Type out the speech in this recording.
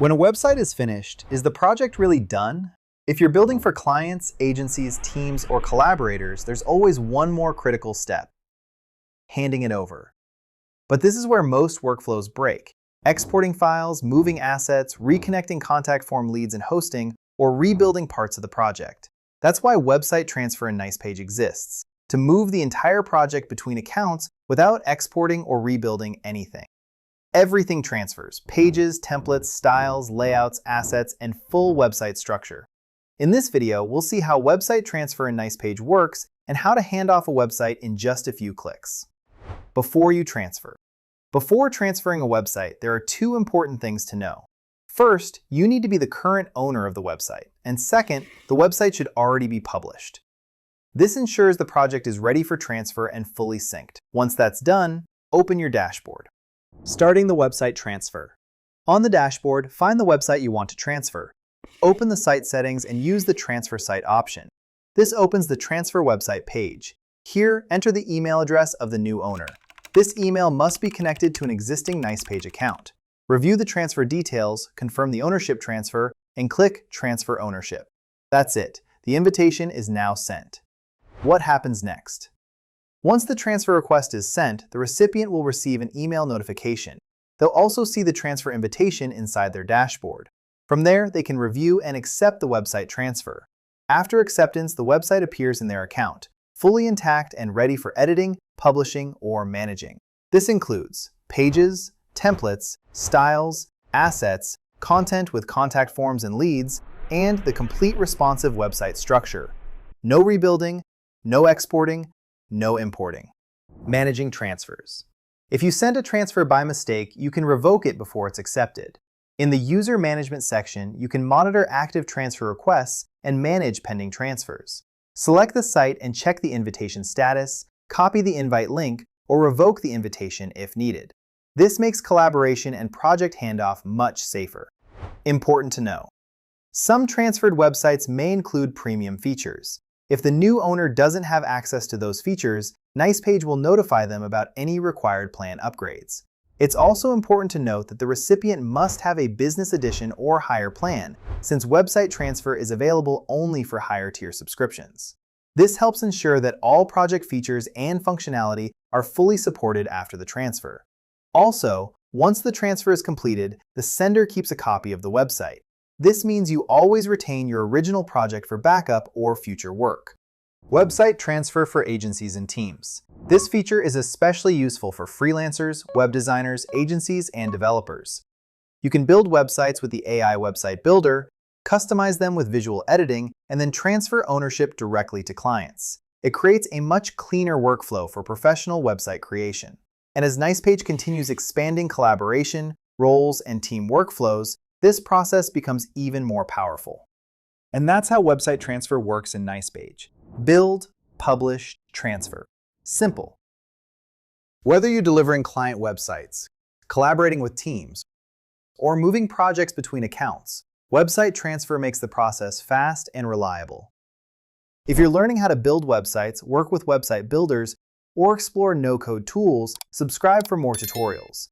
When a website is finished, is the project really done? If you're building for clients, agencies, teams, or collaborators, there's always one more critical step: handing it over. But this is where most workflows break. Exporting files, moving assets, reconnecting contact form leads and hosting, or rebuilding parts of the project. That's why website transfer in Nicepage exists, to move the entire project between accounts without exporting or rebuilding anything. Everything transfers: pages, templates, styles, layouts, assets, and full website structure. In this video, we'll see how website transfer in Nicepage works and how to hand off a website in just a few clicks. Before you transfer. Before transferring a website, there are two important things to know. First, you need to be the current owner of the website, and second, the website should already be published. This ensures the project is ready for transfer and fully synced. Once that's done, open your dashboard. Starting the website transfer. On the dashboard, find the website you want to transfer. Open the site settings and use the Transfer Site option. This opens the Transfer Website page. Here, enter the email address of the new owner. This email must be connected to an existing Nicepage account. Review the transfer details, confirm the ownership transfer, and click Transfer Ownership. That's it. The invitation is now sent. What happens next? Once the transfer request is sent, the recipient will receive an email notification. They'll also see the transfer invitation inside their dashboard. From there, they can review and accept the website transfer. After acceptance, the website appears in their account, fully intact and ready for editing, publishing, or managing. This includes pages, templates, styles, assets, content with contact forms and leads, and the complete responsive website structure. No rebuilding, no exporting, no importing. Managing transfers. If you send a transfer by mistake, you can revoke it before it's accepted. In the User Management section, you can monitor active transfer requests and manage pending transfers. Select the site and check the invitation status, copy the invite link, or revoke the invitation if needed. This makes collaboration and project handoff much safer. Important to know. Some transferred websites may include premium features. If the new owner doesn't have access to those features, Nicepage will notify them about any required plan upgrades. It's also important to note that the recipient must have a business edition or higher plan, since website transfer is available only for higher tier subscriptions. This helps ensure that all project features and functionality are fully supported after the transfer. Also, once the transfer is completed, the sender keeps a copy of the website. This means you always retain your original project for backup or future work. Website transfer for agencies and teams. This feature is especially useful for freelancers, web designers, agencies, and developers. You can build websites with the AI Website Builder, customize them with visual editing, and then transfer ownership directly to clients. It creates a much cleaner workflow for professional website creation. And as Nicepage continues expanding collaboration, roles, and team workflows, this process becomes even more powerful. And that's how website transfer works in Nicepage. Build, publish, transfer. Simple. Whether you're delivering client websites, collaborating with teams, or moving projects between accounts, website transfer makes the process fast and reliable. If you're learning how to build websites, work with website builders, or explore no-code tools, subscribe for more tutorials.